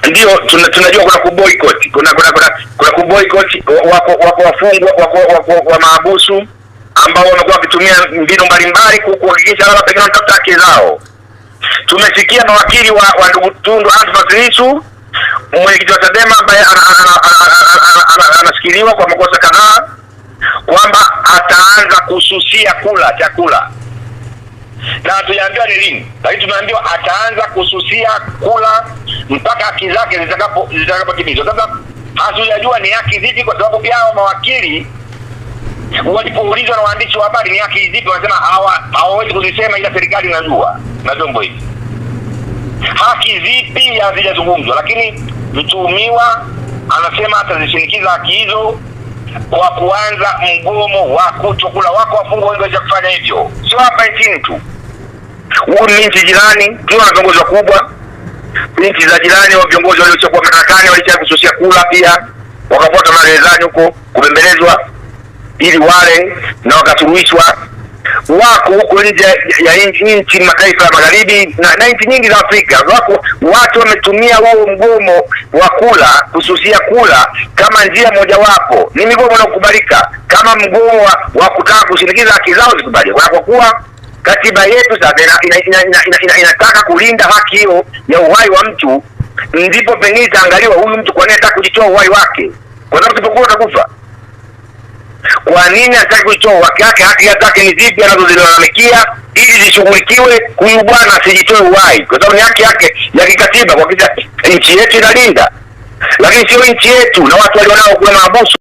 ndio tunajua kuna kuboycott, kuna kuboycott, wako wafungwa, wako mahabusu ambao wamekuwa wakitumia mbinu mbalimbali kuhakikisha labda pengine wanatafuta haki zao. Tumesikia mawakili wa ndugu Tundu Antipas Lissu, mwenyekiti wa Chadema ambaye anasikiliwa kwa makosa kadhaa, kwamba ataanza kususia kula chakula. Na hatujaambiwa ni lini, lakini tumeambiwa ataanza kususia kula mpaka haki zake zitakapotimizwa. Sasa hatujajua ni haki zipi, kwa sababu pia hao mawakili walipoulizwa na waandishi wa habari ni haki zipi, wanasema hawawezi kuzisema, ila serikali inajua na vyombo hivi haki zipi hazijazungumzwa. Lakini mtuhumiwa anasema atazishinikiza haki hizo kwa kuanza mgomo wa kutokula. Wako wafungwa wengi waweza kufanya hivyo, sio hapa nchini tu. Huko ni nchi jirani, tuna viongozi wakubwa nchi za jirani, wa viongozi waliokuwa madarakani walisha kususia kula pia, wakafuata maelezano huko kubembelezwa ili wale na wakasuluhishwa. Wako huko nje ya nchi mataifa ya magharibi na nchi nyingi za Afrika, wako watu wametumia huo mgomo wa kula, kususia kula kama njia mojawapo. Ni migomo inakubalika kama mgomo wa kutaka kushinikiza haki zao zikubaliwe, kwa kuwa katiba yetu sasa inataka kulinda haki hiyo ya uhai wa mtu. Ndipo pengine itaangaliwa huyu mtu kwa nini anataka kujitoa uhai wake, kwa sababu tupokuwa utakufa. Kwa nini anataka kujitoa uhai wake? Haki zake ni zipi anazozilalamikia ili zishughulikiwe, huyu bwana asijitoe uhai, kwa sababu ni haki yake ya kikatiba, kwa kisa nchi yetu inalinda. Lakini sio nchi yetu na watu walionao kule mahabusu